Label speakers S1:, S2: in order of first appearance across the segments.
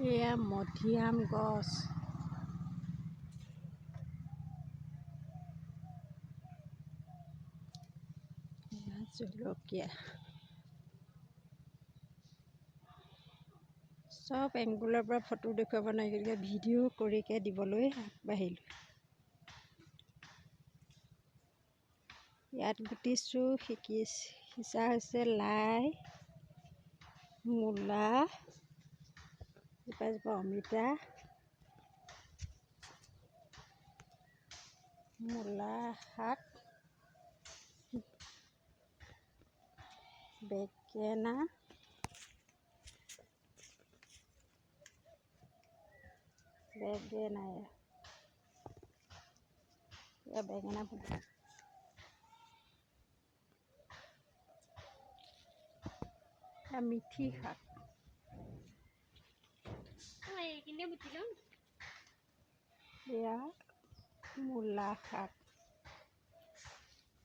S1: এয়া মধিয়াম গছ। জলকীয়া চব এংগুলৰ পৰা ফটো দেখুৱাব নোৱাৰি, ভিডিঅ' কৰিকে দিবলৈ আগবাঢ়িলোঁ। ইয়াত গুটিছো সিঁচা হৈছে লাই, মূলা, জোপা অমিতা, মূলা শাক, বেঙেনা, বেঙেনা ফুল, মিঠি শাক, এয়া মূলা শাক,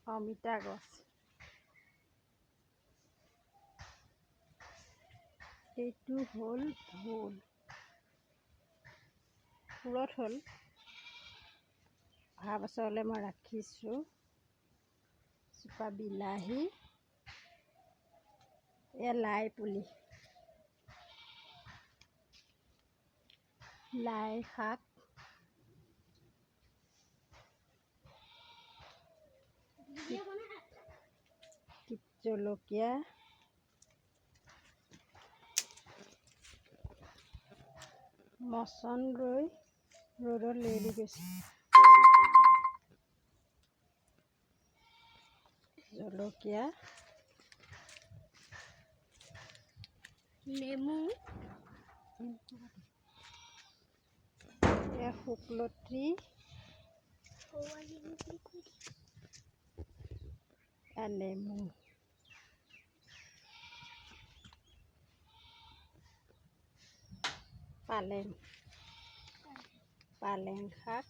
S1: অমিতা গছ, এইটো হ'ল ভোল, পুৰঠ হ'ল। অহা বছৰলৈ মই ৰাখিছোঁ। জোপা বিলাহী, এয়া লাই পুলি, লাই শাক, জলকীয়া, মচন্দৈ ৰ'দত লেৰেলি গৈছে, জলকীয়া, নেমু, এয়া শুকলতি, নেমু, পালেং শাক,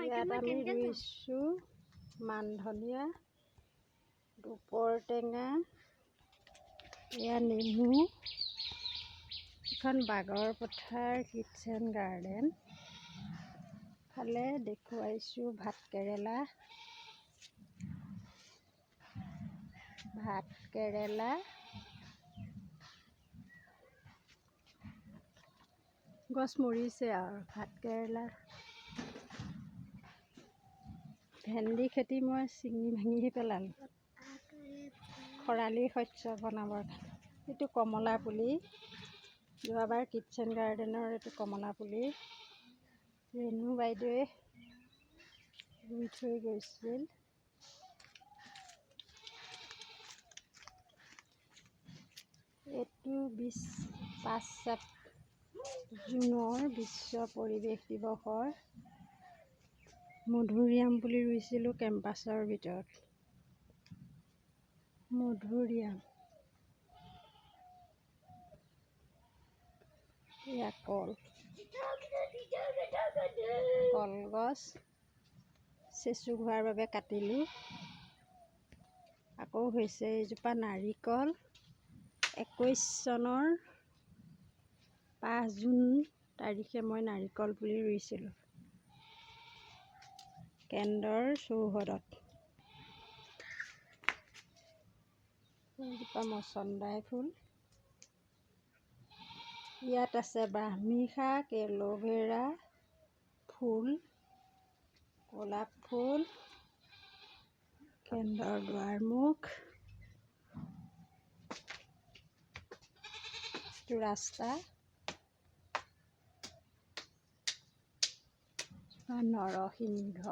S1: ইয়াত আমি ৰুইছোঁ মান ধনিয়া, দুপৰ টেঙা, এয়া নেমু। এখন বাগৰ পথাৰ কিটচেন গাৰ্ডেন। ফালে দেখুৱাইছোঁ ভাত কেৰেলা, গছ মৰিছে আৰু ভাত কেৰেলা, ভেন্দি খেতি মই ছিঙি ভাঙি পেলালোঁ খৰালি শস্য বনাবৰ কাৰণে। এইটো কমলা পুলি, যোৱাবাৰ কিটচেন গাৰ্ডেনৰ এইটো কমলা পুলি ৰেণু বাইদেৱে ৰুই থৈ গৈছিল। এইটো 5 জুনৰ বিশ্ব পৰিৱেশ দিৱসৰ মধুৰিআম পুলি ৰুইছিলোঁ কেম্পাছৰ ভিতৰত। মধুৰিআম, এয়া কলগছ চেচু হোৱাৰ বাবে কাটিলোঁ। আকৌ হৈছে এইজোপা নাৰিকল, 21 চনৰ 5 জুন তাৰিখে মই নাৰিকল পুলি ৰুইছিলোঁ কেন্দ্ৰৰ চৌহদত। এইজোপা মচন্দাই ফুল, ইয়াত আছে ব্ৰাহ্মী শাক, এল'ভেৰা ফুল, গোলাপ ফুল, কেন্দ্ৰৰ দুৱাৰমুখ, ৰাস্তা, নৰসিংহ।